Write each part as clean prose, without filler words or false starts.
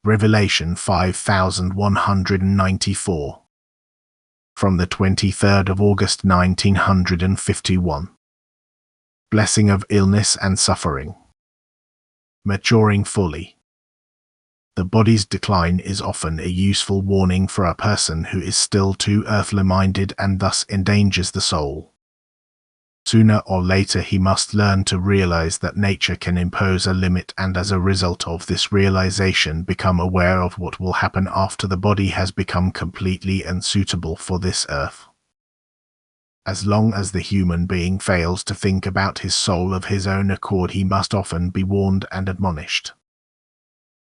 Revelation 5194. From the 23rd of August 1951. Blessing of illness and suffering. Maturing fully. The body's decline is often a useful warning for a person who is still too earthly-minded and thus endangers the soul. Sooner or later he must learn to realize that nature can impose a limit, and as a result of this realization become aware of what will happen after the body has become completely unsuitable for this earth. As long as the human being fails to think about his soul of his own accord, he must often be warned and admonished.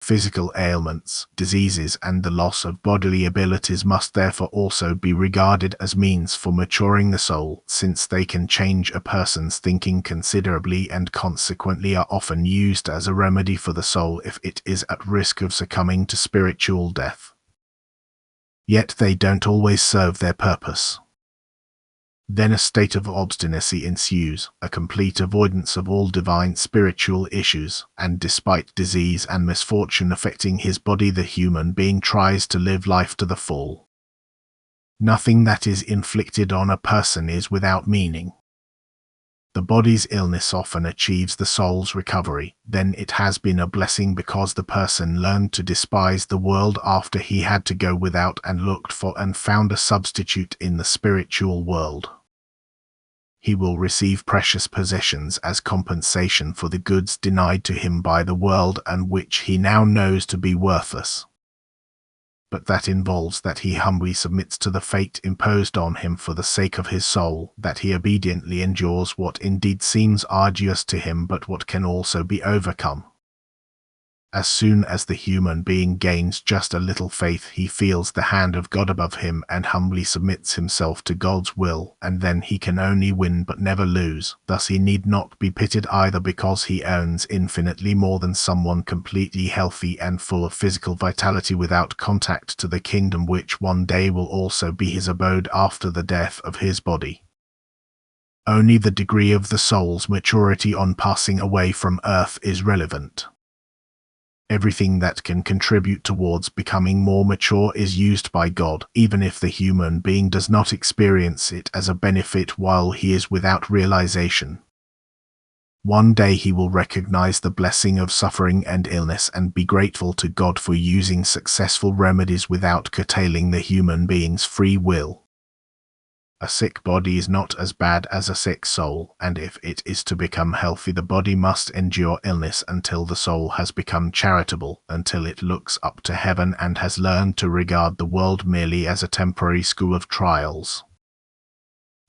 Physical ailments, diseases, and the loss of bodily abilities must therefore also be regarded as means for maturing the soul, since they can change a person's thinking considerably and consequently are often used as a remedy for the soul if it is at risk of succumbing to spiritual death. Yet they don't always serve their purpose. Then a state of obstinacy ensues, a complete avoidance of all divine spiritual issues, and despite disease and misfortune affecting his body, the human being tries to live life to the full. Nothing that is inflicted on a person is without meaning. The body's illness often achieves the soul's recovery. Then it has been a blessing, because the person learned to despise the world after he had to go without and looked for and found a substitute in the spiritual world. He will receive precious possessions as compensation for the goods denied to him by the world and which he now knows to be worthless. But that involves that he humbly submits to the fate imposed on him for the sake of his soul, that he obediently endures what indeed seems arduous to him but what can also be overcome. As soon as the human being gains just a little faith, he feels the hand of God above him and humbly submits himself to God's will, and then he can only win but never lose. Thus he need not be pitied either, because he owns infinitely more than someone completely healthy and full of physical vitality without contact to the kingdom which one day will also be his abode after the death of his body. Only the degree of the soul's maturity on passing away from earth is relevant. Everything that can contribute towards becoming more mature is used by God, even if the human being does not experience it as a benefit while he is without realization. One day he will recognize the blessing of suffering and illness and be grateful to God for using successful remedies without curtailing the human being's free will. A sick body is not as bad as a sick soul, and if it is to become healthy, the body must endure illness until the soul has become charitable, until it looks up to heaven and has learned to regard the world merely as a temporary school of trials.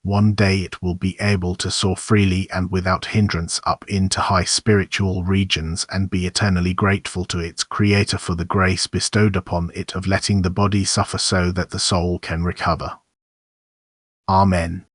One day it will be able to soar freely and without hindrance up into high spiritual regions and be eternally grateful to its Creator for the grace bestowed upon it of letting the body suffer so that the soul can recover. Amen.